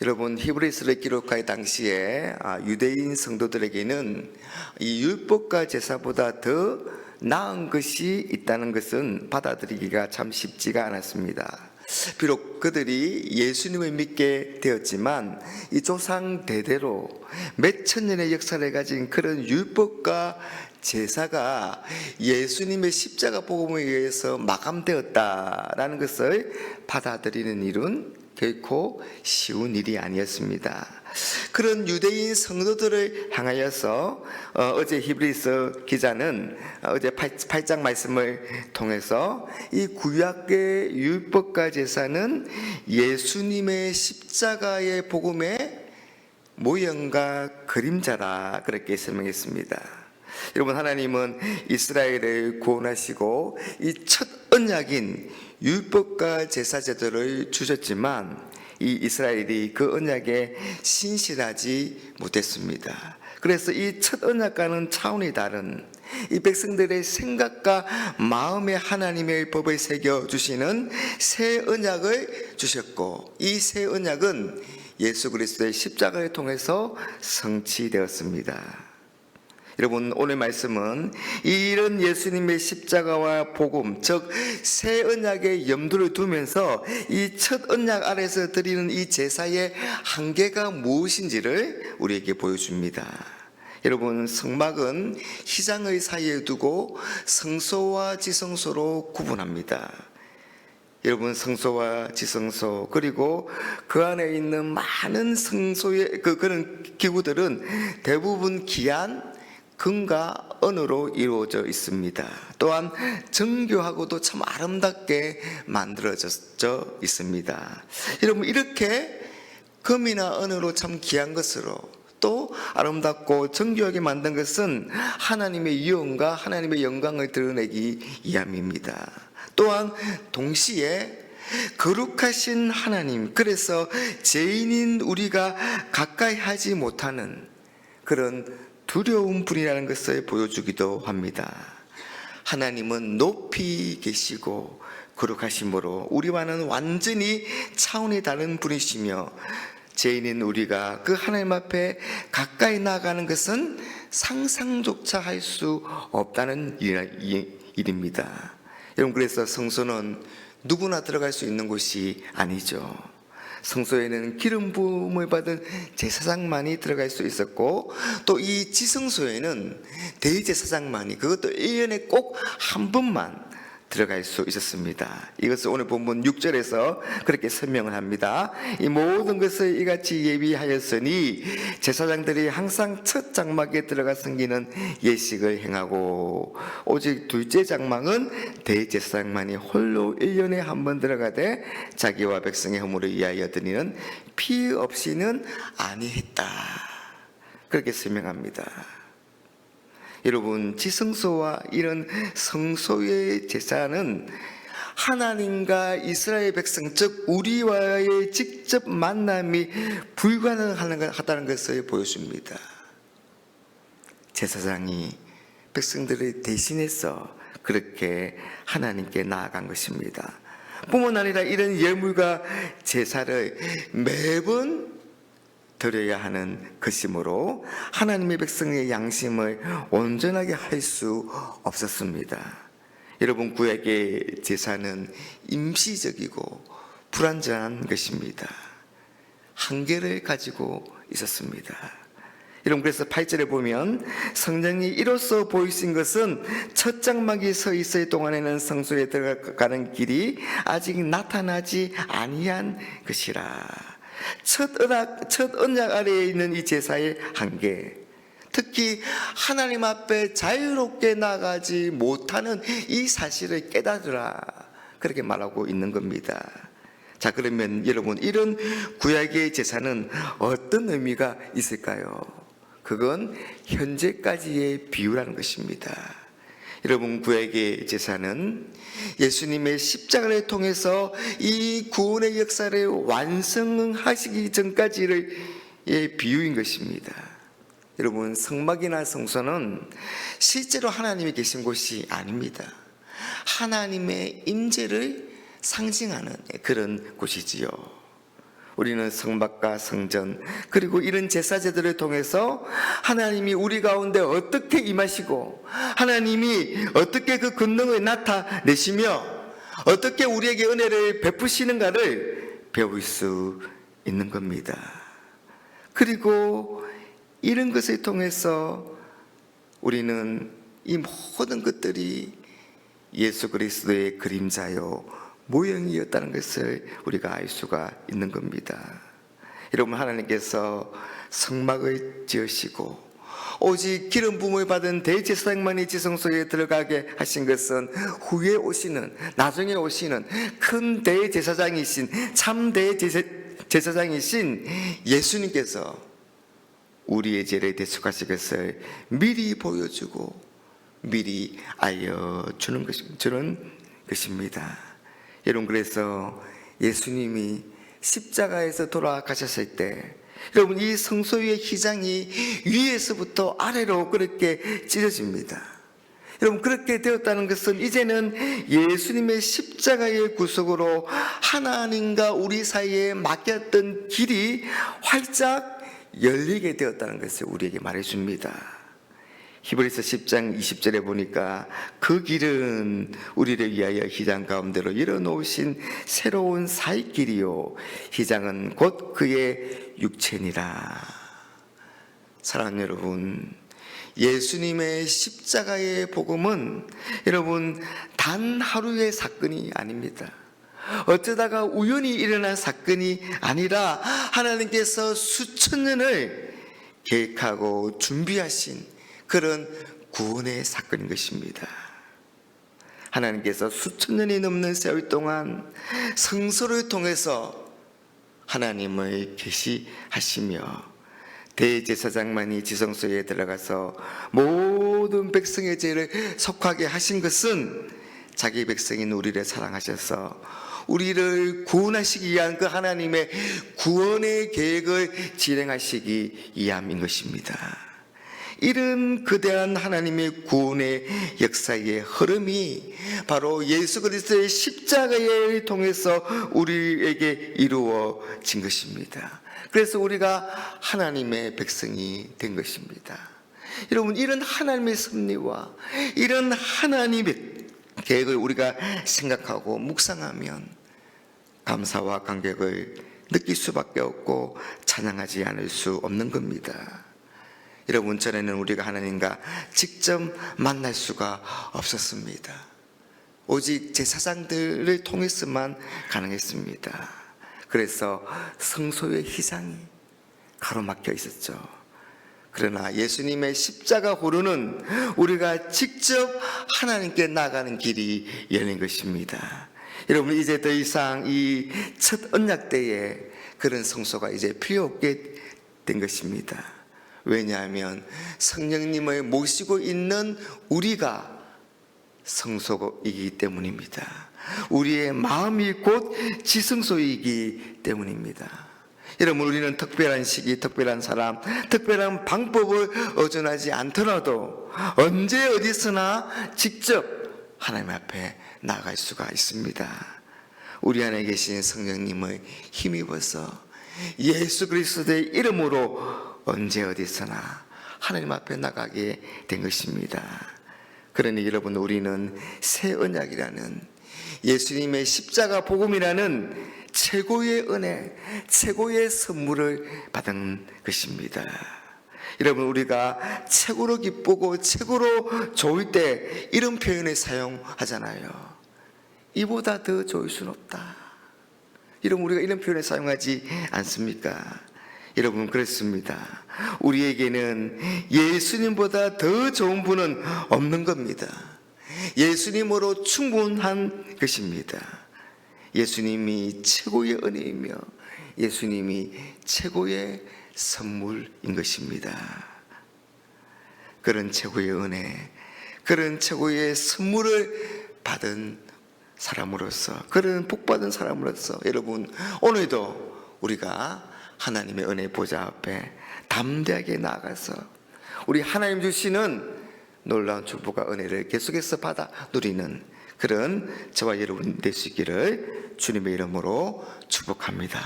여러분, 히브리서를 기록할 당시에 유대인 성도들에게는 이 율법과 제사보다 더 나은 것이 있다는 것은 받아들이기가 참 쉽지가 않았습니다. 비록 그들이 예수님을 믿게 되었지만 이 조상 대대로 몇 천년의 역사를 가진 그런 율법과 제사가 예수님의 십자가 복음에 의해서 마감되었다라는 것을 받아들이는 일은 결코 쉬운 일이 아니었습니다. 그런 유대인 성도들을 향하여서 어제 히브리서 기자는 어제 8장 말씀을 통해서 이 구약의 율법과 제사는 예수님의 십자가의 복음의 모형과 그림자라 그렇게 설명했습니다. 여러분, 하나님은 이스라엘을 구원하시고 이 첫 언약인 율법과 제사 제도를 주셨지만 이 이스라엘이 그 언약에 신실하지 못했습니다. 그래서 이 첫 언약과는 차원이 다른 이 백성들의 생각과 마음에 하나님의 법을 새겨 주시는 새 언약을 주셨고, 이 새 언약은 예수 그리스도의 십자가를 통해서 성취되었습니다. 여러분, 오늘 말씀은 이런 예수님의 십자가와 복음, 즉 새 언약의 염두를 두면서 이 첫 언약 아래서 드리는 이 제사의 한계가 무엇인지를 우리에게 보여줍니다. 여러분, 성막은 휘장의 사이에 두고 성소와 지성소로 구분합니다. 여러분, 성소와 지성소 그리고 그 안에 있는 많은 성소의 그런 기구들은 대부분 기한 금과 은으로 이루어져 있습니다. 또한 정교하고도 참 아름답게 만들어져 있습니다. 여러분, 이렇게 금이나 은으로 참 귀한 것으로 또 아름답고 정교하게 만든 것은 하나님의 위엄과 하나님의 영광을 드러내기 위함입니다. 또한 동시에 거룩하신 하나님, 그래서 죄인인 우리가 가까이 하지 못하는 그런 두려운 분이라는 것을 보여주기도 합니다. 하나님은 높이 계시고 거룩하심으로 우리와는 완전히 차원이 다른 분이시며 죄인인 우리가 그 하나님 앞에 가까이 나아가는 것은 상상조차 할 수 없다는 일입니다. 여러분, 그래서 성소는 누구나 들어갈 수 있는 곳이 아니죠. 성소에는 기름 부음을 받은 제사장만이 들어갈 수 있었고, 또 이 지성소에는 대제사장만이, 그것도 1년에 꼭 한 번만 들어갈 수 있었습니다. 이것을 오늘 본문 6절에서 그렇게 설명을 합니다. 이 모든 것을 이같이 예비하였으니 제사장들이 항상 첫 장막에 들어가 섬기는 예식을 행하고, 오직 둘째 장막은 대제사장만이 홀로 1년에 한 번 들어가되 자기와 백성의 허물을 위하여 드리는 피 없이는 아니했다. 그렇게 설명합니다. 여러분, 지성소와 이런 성소의 제사는 하나님과 이스라엘 백성, 즉 우리와의 직접 만남이 불가능하다는 것을 보여줍니다. 제사장이 백성들을 대신해서 그렇게 하나님께 나아간 것입니다. 뿐만 아니라 이런 예물과 제사를 매번 드려야 하는 것이므로 하나님의 백성의 양심을 온전하게 할 수 없었습니다. 여러분, 구약의 제사는 임시적이고 불완전한 것입니다. 한계를 가지고 있었습니다. 여러분, 그래서 8절에 보면 성령이 이로써 보이신 것은 첫 장막이 서 있을 동안에는 성소에 들어가는 길이 아직 나타나지 아니한 것이라. 첫 언약 아래에 있는 이 제사의 한계, 특히 하나님 앞에 자유롭게 나가지 못하는 이 사실을 깨달으라, 그렇게 말하고 있는 겁니다. 자, 그러면 여러분, 이런 구약의 제사는 어떤 의미가 있을까요? 그건 현재까지의 비유라는 것입니다. 여러분, 구약의 제사는 예수님의 십자가를 통해서 이 구원의 역사를 완성하시기 전까지의 비유인 것입니다. 여러분, 성막이나 성소는 실제로 하나님이 계신 곳이 아닙니다. 하나님의 임재를 상징하는 그런 곳이지요. 우리는 성막과 성전 그리고 이런 제사제들을 통해서 하나님이 우리 가운데 어떻게 임하시고 하나님이 어떻게 그 권능을 나타내시며 어떻게 우리에게 은혜를 베푸시는가를 배울 수 있는 겁니다. 그리고 이런 것을 통해서 우리는 이 모든 것들이 예수 그리스도의 그림자요 모형이었다는 것을 우리가 알 수가 있는 겁니다. 여러분, 하나님께서 성막을 지으시고 오직 기름 부음을 받은 대제사장만이 지성소에 들어가게 하신 것은 후에 오시는, 나중에 오시는 큰 대제사장이신, 참 대제사장이신 예수님께서 우리의 죄를 대속하실 것을 미리 보여주고 미리 알려주는 것입니다. 여러분, 그래서 예수님이 십자가에서 돌아가셨을 때 여러분, 이 성소의 휘장이 위에서부터 아래로 그렇게 찢어집니다. 여러분, 그렇게 되었다는 것은 이제는 예수님의 십자가의 구속으로 하나님과 우리 사이에 막혔던 길이 활짝 열리게 되었다는 것을 우리에게 말해줍니다. 히브리서 10장 20절에 보니까 그 길은 우리를 위하여 휘장 가운데로 열어놓으신 새로운 살 길이요 휘장은 곧 그의 육체니라. 사랑하는 여러분, 예수님의 십자가의 복음은 여러분 단 하루의 사건이 아닙니다. 어쩌다가 우연히 일어난 사건이 아니라 하나님께서 수천 년을 계획하고 준비하신 그런 구원의 사건인 것입니다. 하나님께서 수천 년이 넘는 세월 동안 성소를 통해서 하나님을 계시하시며 대제사장만이 지성소에 들어가서 모든 백성의 죄를 속하게 하신 것은 자기 백성인 우리를 사랑하셔서 우리를 구원하시기 위한 그 하나님의 구원의 계획을 진행하시기 위함인 것입니다. 이런 거대한 하나님의 구원의 역사의 흐름이 바로 예수 그리스도의 십자가를 통해서 우리에게 이루어진 것입니다. 그래서 우리가 하나님의 백성이 된 것입니다. 여러분, 이런 하나님의 섭리와 이런 하나님의 계획을 우리가 생각하고 묵상하면 감사와 감격을 느낄 수밖에 없고 찬양하지 않을 수 없는 겁니다. 여러분, 전에는 우리가 하나님과 직접 만날 수가 없었습니다. 오직 제사장들을 통해서만 가능했습니다. 그래서 성소의 휘장이 가로막혀 있었죠. 그러나 예수님의 십자가 후로는 우리가 직접 하나님께 나가는 길이 열린 것입니다. 여러분, 이제 더 이상 이 첫 언약 때에 그런 성소가 이제 필요 없게 된 것입니다. 왜냐하면 성령님을 모시고 있는 우리가 성소이기 때문입니다. 우리의 마음이 곧 지성소이기 때문입니다. 여러분, 우리는 특별한 시기, 특별한 사람, 특별한 방법을 의존하지 않더라도 언제 어디서나 직접 하나님 앞에 나아갈 수가 있습니다. 우리 안에 계신 성령님을 힘입어서 예수 그리스도의 이름으로 언제 어디서나 하나님 앞에 나가게 된 것입니다. 그러니 여러분, 우리는 새 언약이라는 예수님의 십자가 복음이라는 최고의 은혜, 최고의 선물을 받은 것입니다. 여러분, 우리가 최고로 기쁘고 최고로 좋을 때 이런 표현을 사용하잖아요. 이보다 더 좋을 수는 없다. 여러분, 우리가 이런 표현을 사용하지 않습니까? 여러분, 그렇습니다. 우리에게는 예수님보다 더 좋은 분은 없는 겁니다. 예수님으로 충분한 것입니다. 예수님이 최고의 은혜이며 예수님이 최고의 선물인 것입니다. 그런 최고의 은혜, 그런 최고의 선물을 받은 사람으로서, 그런 복받은 사람으로서 여러분, 오늘도 우리가 하나님의 은혜 보좌 앞에 담대하게 나아가서 우리 하나님 주시는 놀라운 축복과 은혜를 계속해서 받아 누리는 그런 저와 여러분 되시기를 주님의 이름으로 축복합니다.